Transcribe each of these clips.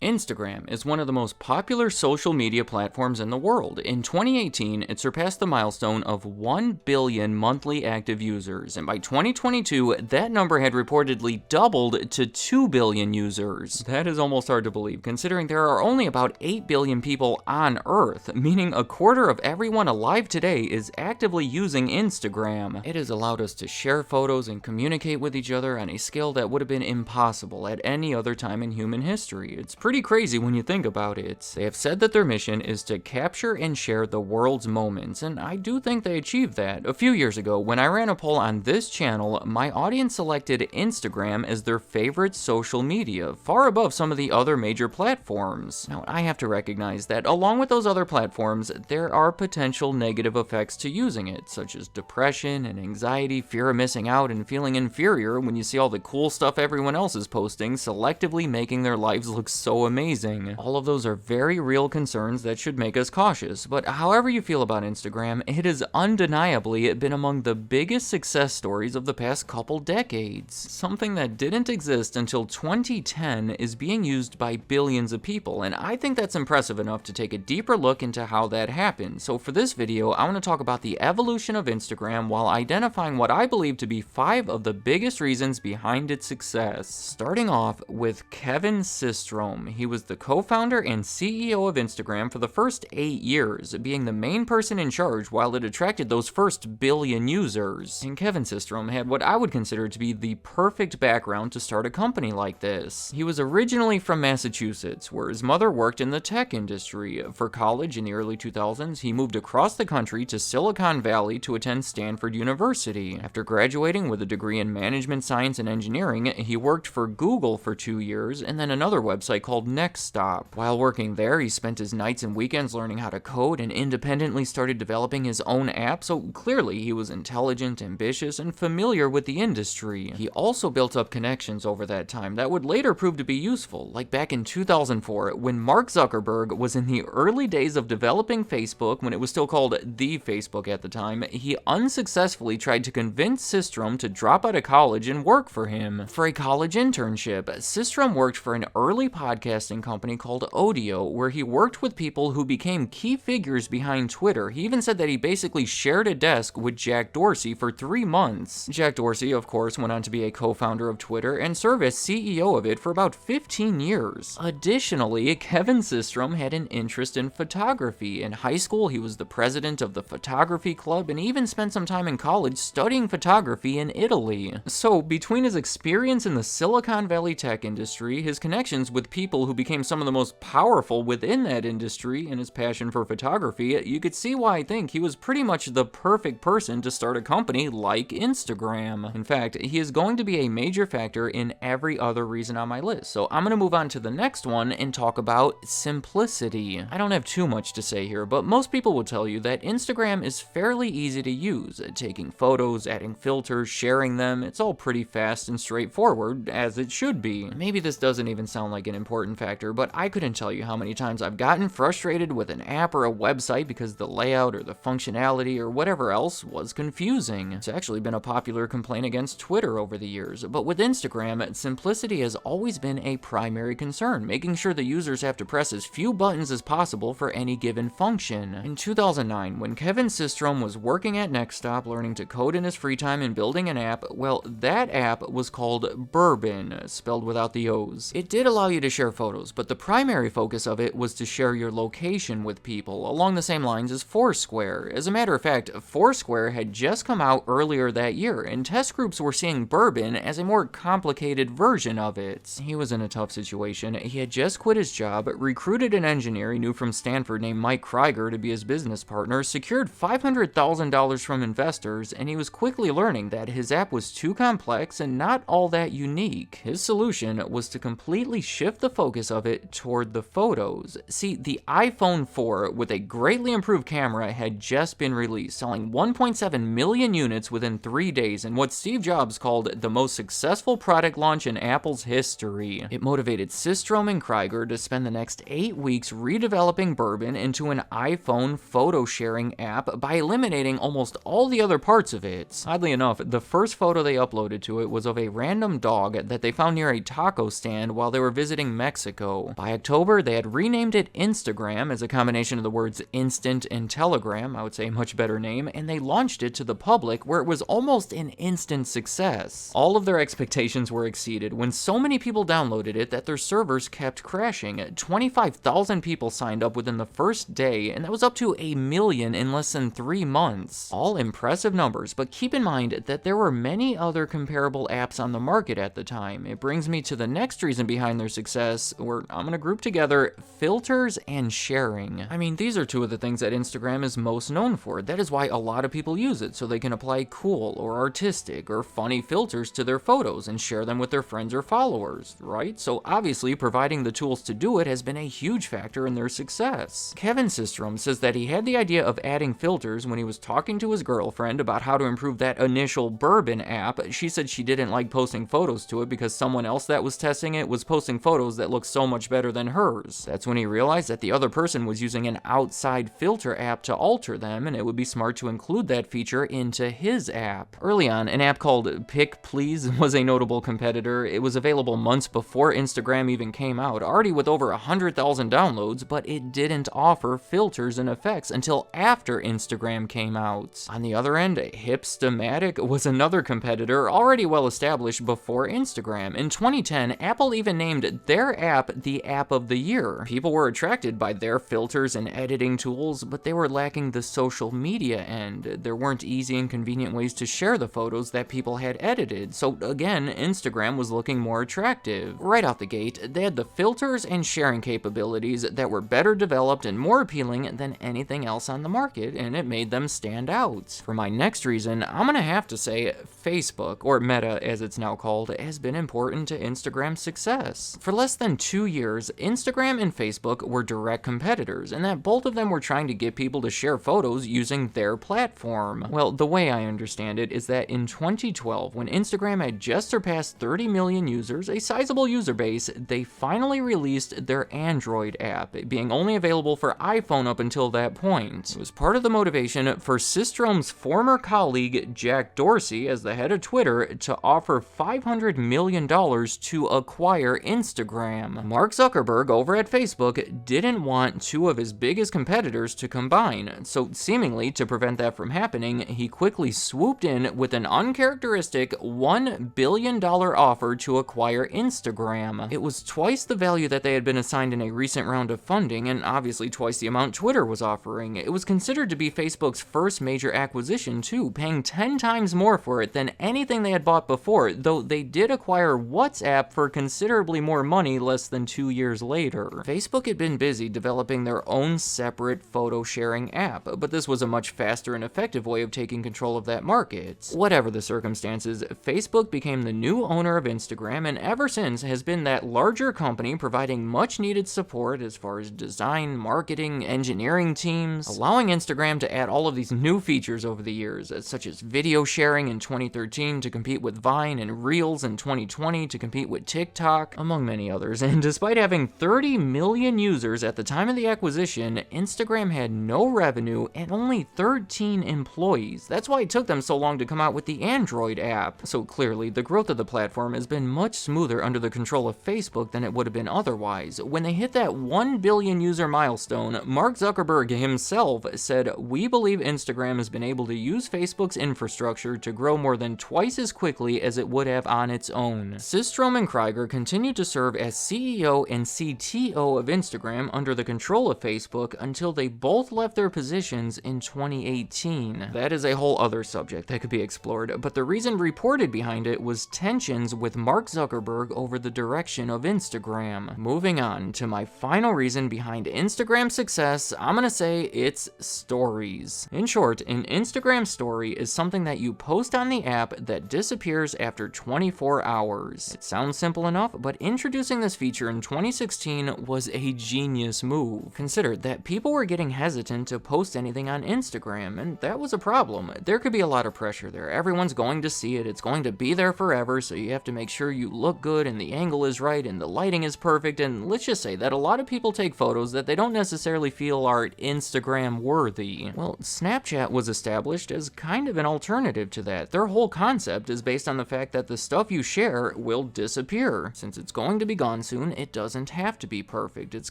Instagram is one of the most popular social media platforms in the world. In 2018, it surpassed the milestone of 1 billion monthly active users, and by 2022, that number had reportedly doubled to 2 billion users. That is almost hard to believe, considering there are only about 8 billion people on Earth, meaning a quarter of everyone alive today is actively using Instagram. It has allowed us to share photos and communicate with each other on a scale that would have been impossible at any other time in human history. It's pretty crazy when you think about it. They have said that their mission is to capture and share the world's moments, and I do think they achieved that. A few years ago, when I ran a poll on this channel, my audience selected Instagram as their favorite social media, far above some of the other major platforms. Now, I have to recognize that along with those other platforms, there are potential negative effects to using it, such as depression and anxiety, fear of missing out, and feeling inferior when you see all the cool stuff everyone else is posting, selectively making their lives look so amazing. All of those are very real concerns that should make us cautious, but however you feel about Instagram, it has undeniably been among the biggest success stories of the past couple decades. Something that didn't exist until 2010 is being used by billions of people, and I think that's impressive enough to take a deeper look into how that happened. So for this video, I want to talk about the evolution of Instagram while identifying what I believe to be 5 of the biggest reasons behind its success. Starting off with Kevin Systrom. He was the co-founder and CEO of Instagram for the first 8 years, being the main person in charge while it attracted those first billion users. And Kevin Systrom had what I would consider to be the perfect background to start a company like this. He was originally from Massachusetts, where his mother worked in the tech industry. For college in the early 2000s, he moved across the country to Silicon Valley to attend Stanford University. After graduating with a degree in management science and engineering, he worked for Google for 2 years and then another website called Next Stop. While working there, he spent his nights and weekends learning how to code and independently started developing his own app, so clearly he was intelligent, ambitious, and familiar with the industry. He also built up connections over that time that would later prove to be useful, like back in 2004 when Mark Zuckerberg was in the early days of developing Facebook when it was still called the Facebook at the time. He unsuccessfully tried to convince Systrom to drop out of college and work for him. For a college internship, Systrom worked for an early podcasting company called Audio, where he worked with people who became key figures behind Twitter. He even said that he basically shared a desk with Jack Dorsey for 3 months. Jack Dorsey, of course, went on to be a co-founder of Twitter and serve as CEO of it for about 15 years. Additionally, Kevin Systrom had an interest in photography. In high school, he was the president of the photography club and even spent some time in college studying photography in Italy. So, between his experience in the Silicon Valley tech industry, his connections with people who became some of the most powerful within that industry, and his passion for photography, you could see why I think he was pretty much the perfect person to start a company like Instagram. In fact, he is going to be a major factor in every other reason on my list. So I'm going to move on to the next one and talk about simplicity. I don't have too much to say here, but most people will tell you that Instagram is fairly easy to use. Taking photos, adding filters, sharing them, it's all pretty fast and straightforward, as it should be. Maybe this doesn't even sound like an important factor, but I couldn't tell you how many times I've gotten frustrated with an app or a website because the layout or the functionality or whatever else was confusing. It's actually been a popular complaint against Twitter over the years, but with Instagram, simplicity has always been a primary concern, making sure the users have to press as few buttons as possible for any given function. In 2009, when Kevin Systrom was working at Nextstop learning to code in his free time and building an app, well, that app was called Bourbon, spelled without the O's. It did allow you to share photos, but the primary focus of it was to share your location with people, along the same lines as Foursquare. As a matter of fact, Foursquare had just come out earlier that year, and test groups were seeing Bourbon as a more complicated version of it. He was in a tough situation. He had just quit his job, recruited an engineer he knew from Stanford named Mike Krieger to be his business partner, secured $500,000 from investors, and he was quickly learning that his app was too complex and not all that unique. His solution was to completely shift the focus focus of it toward the photos. See, the iPhone 4 with a greatly improved camera had just been released, selling 1.7 million units within 3 days in what Steve Jobs called the most successful product launch in Apple's history. It motivated Sturtz and Krawec to spend the next 8 weeks redeveloping bourbon into an iPhone photo sharing app by eliminating almost all the other parts of it. Oddly enough, the first photo they uploaded to it was of a random dog that they found near a taco stand while they were visiting Mexico. By October, they had renamed it Instagram as a combination of the words instant and telegram, I would say a much better name, and they launched it to the public where it was almost an instant success. All of their expectations were exceeded when so many people downloaded it that their servers kept crashing. 25,000 people signed up within the first day, and that was up to 1 million in less than 3 months. All impressive numbers, but keep in mind that there were many other comparable apps on the market at the time. It brings me to the next reason behind their success, where I'm going to group together filters and sharing. I mean, these are two of the things that Instagram is most known for. That is why a lot of people use it, so they can apply cool or artistic or funny filters to their photos and share them with their friends or followers, right? So obviously, providing the tools to do it has been a huge factor in their success. Kevin Systrom says that he had the idea of adding filters when he was talking to his girlfriend about how to improve that initial bourbon app. She said she didn't like posting photos to it because someone else that was testing it was posting photos that looked so much better than hers. That's when he realized that the other person was using an outside filter app to alter them, and it would be smart to include that feature into his app. Early on, an app called Pick Please was a notable competitor. It was available months before Instagram even came out, already with over 100,000 downloads, but it didn't offer filters and effects until after Instagram came out. On the other end, Hipstamatic was another competitor already well established before Instagram. In 2010, Apple even named their app the App of the Year. People were attracted by their filters and editing tools, but they were lacking the social media end. There weren't easy and convenient ways to share the photos that people had edited, so again, Instagram was looking more attractive. Right out the gate, they had the filters and sharing capabilities that were better developed and more appealing than anything else on the market, and it made them stand out. For my next reason, I'm gonna have to say Facebook, or Meta as it's now called, has been important to Instagram's success. For less than 2 years, Instagram and Facebook were direct competitors, and that both of them were trying to get people to share photos using their platform. Well, the way I understand it is that in 2012, when Instagram had just surpassed 30 million users, a sizable user base, they finally released their Android app, being only available for iPhone up until that point. It was part of the motivation for Systrom's former colleague Jack Dorsey, as the head of Twitter, to offer $500 million to acquire Instagram. Mark Zuckerberg over at Facebook didn't want two of his biggest competitors to combine, so seemingly to prevent that from happening, he quickly swooped in with an uncharacteristic $1 billion offer to acquire Instagram. It was twice the value that they had been assigned in a recent round of funding, and obviously twice the amount Twitter was offering. It was considered to be Facebook's first major acquisition too, paying 10 times more for it than anything they had bought before, though they did acquire WhatsApp for considerably more money less than 2 years later. Facebook had been busy developing their own separate photo sharing app, but this was a much faster and effective way of taking control of that market. Whatever the circumstances, Facebook became the new owner of Instagram, and ever since has been that larger company providing much needed support as far as design, marketing, engineering teams, allowing Instagram to add all of these new features over the years, such as video sharing in 2013 to compete with Vine and Reels in 2020 to compete with TikTok, among many others. And despite having 30 million users at the time of the acquisition, Instagram had no revenue and only 13 employees. That's why it took them so long to come out with the Android app. So clearly, the growth of the platform has been much smoother under the control of Facebook than it would have been otherwise. When they hit that 1 billion user milestone, Mark Zuckerberg himself said, "We believe Instagram has been able to use Facebook's infrastructure to grow more than twice as quickly as it would have on its own." Systrom and Krawec continued to serve as CEO and CTO of Instagram under the control of Facebook until they both left their positions in 2018. That is a whole other subject that could be explored, but the reason reported behind it was tensions with Mark Zuckerberg over the direction of Instagram. Moving on to my final reason behind Instagram's success, I'm gonna say it's stories. In short, an Instagram story is something that you post on the app that disappears after 24 hours. It sounds simple enough, but introducing this feature in 2016 was a genius move. Consider that people were getting hesitant to post anything on Instagram, and that was a problem. There could be a lot of pressure there. Everyone's going to see it, it's going to be there forever, so you have to make sure you look good and the angle is right and the lighting is perfect, and let's just say that a lot of people take photos that they don't necessarily feel are Instagram worthy. Well, Snapchat was established as kind of an alternative to that. Their whole concept is based on the fact that the stuff you share will disappear. Since it's going to be gone soon, it doesn't have to be perfect. It's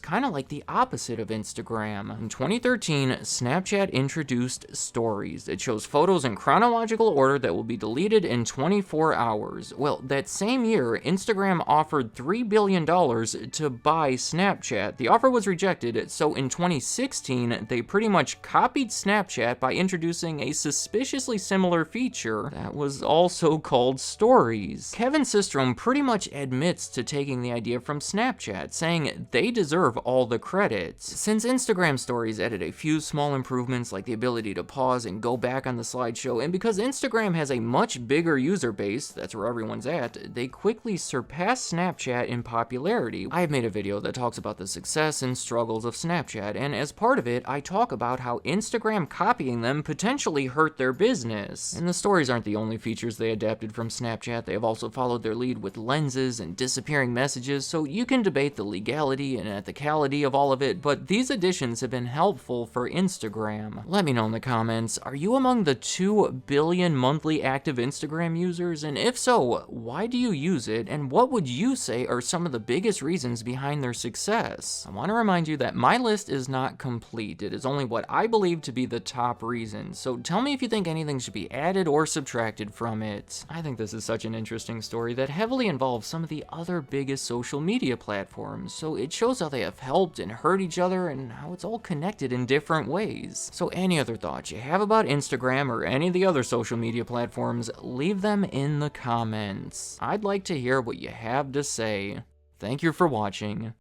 kind of like the opposite of Instagram. In 2013, Snapchat introduced Stories. It shows photos in chronological order that will be deleted in 24 hours. Well, that same year, Instagram offered $3 billion to buy Snapchat. The offer was rejected, so in 2016, they pretty much copied Snapchat by introducing a suspiciously similar feature that was also called Stories. Kevin Systrom pretty much admits to taking the idea from Snapchat, saying they deserve all the credits. Since Instagram Stories added a few small improvements like the ability to pause and go back on the slideshow, and because Instagram has a much bigger user base, that's where everyone's at, they quickly surpassed Snapchat in popularity. I have made a video that talks about the success and struggles of Snapchat, and as part of it, I talk about how Instagram copying them potentially hurt their business. And the stories aren't the only features they adapted from Snapchat. They have also followed their lead with lenses and disappearing messages, so you can debate the legality and ethicality of all of it, but these additions have been helpful for Instagram. Let me know in the comments, are you among the 2 billion monthly active Instagram users? And if so, why do you use it? And what would you say are some of the biggest reasons behind their success? I want to remind you that my list is not complete. It is only what I believe to be the top reasons. So tell me if you think anything should be added or subtracted from it. I think this is such an interesting story that heavily involves some of the other biggest social media platforms. So it shows how they have helped and hurt each other and how it's all connected in different ways. So any other thoughts you have about Instagram or any of the other social media platforms, leave them in the comments. I'd like to hear what you have to say. Thank you for watching.